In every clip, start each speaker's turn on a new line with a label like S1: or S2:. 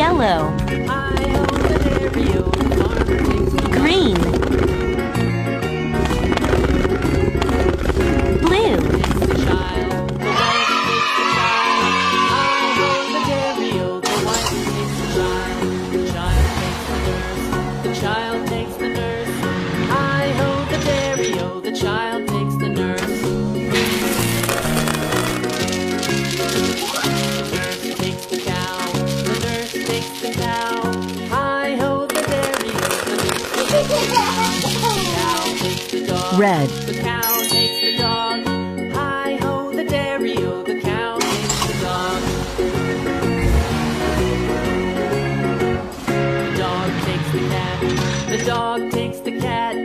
S1: Yellow. Green. Blue.
S2: The child takes the nurse. Hi-ho, the dairy-o, the child takes the nurse. The nurse takes the cow. The nurse takes the cow. Hi-ho, the dairy-o, the nurse takes the cow. The cow takes the dog.
S1: Red.
S2: The cow takes the dog. Hi-ho, the dairy-o, the cow takes the dog. The dog takes the cat.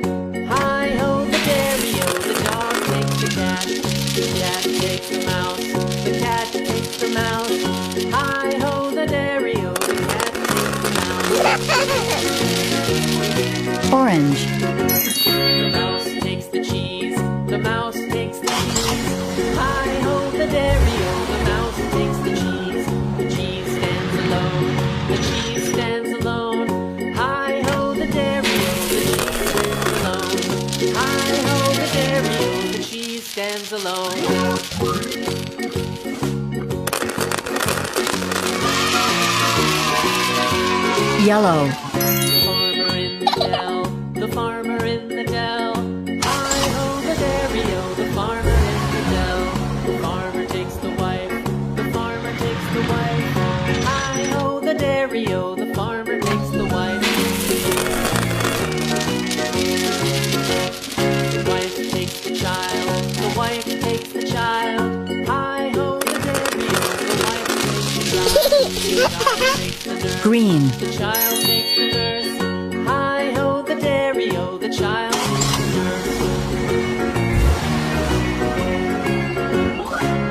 S2: Hi-ho, the dairy-o, the dog takes the cat. The cat takes the mouse. The cat takes the mouse. Hi-ho, the dairy-o, the cat takes the mouse.
S1: Orange.
S2: The mouse takes the cheese. The mouse takes the cheese. Hi-ho, the dairy-o, the mouse takes the cheese. The cheese stands alone. The cheese stands alone. Hi-ho, the dairy-o, the cheese stands alone. Hi-ho, the dairy-o, the cheese stands alone.
S1: Yellow.
S2: The farmer in the dell. Hi-ho, the dairy-o, the farmer in the dell. The farmer takes the wife. The farmer takes the wife. Hi-ho, the dairy-o, the farmer takes the wife. The wife takes the child. The wife takes the child. Hi-ho, the dairy-o, the wife takes the child. The child takes the nurse.
S1: Green.
S2: The child takes the nurse. Hi-ho, the dairy-o, the child takes the nurse.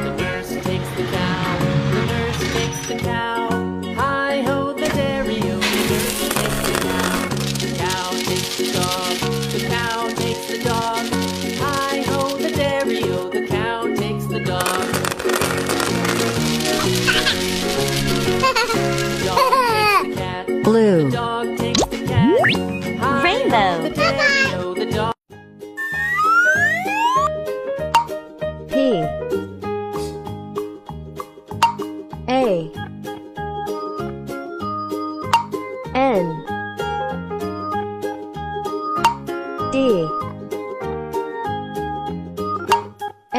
S2: The nurse takes the cow. The nurse takes the cow. Hi-ho, the dairy-o, the nurse takes the cow. The cow takes the dog. The cow takes the dog. Hi-ho, the dairy-o, the cow takes the dog. The dog takes the cat.
S1: Blue.
S2: The dog takes the cat.
S1: Rainbow.
S2: The dairy-o, the dog.
S3: P A N D A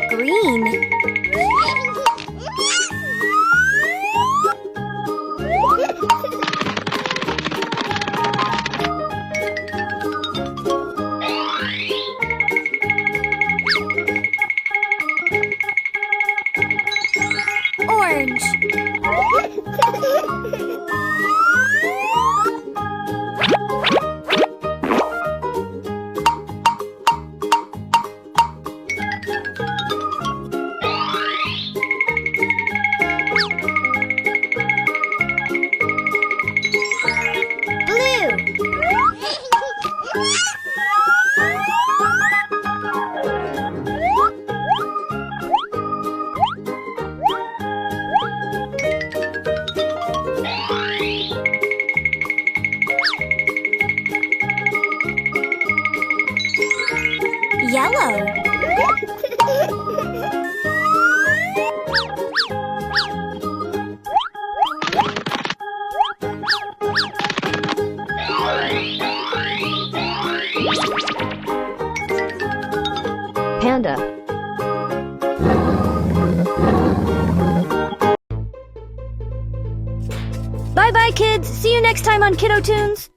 S1: Green. Orange. Yellow.
S3: Panda.
S1: Bye-bye, kids. See you next time on Kiddo Tunes.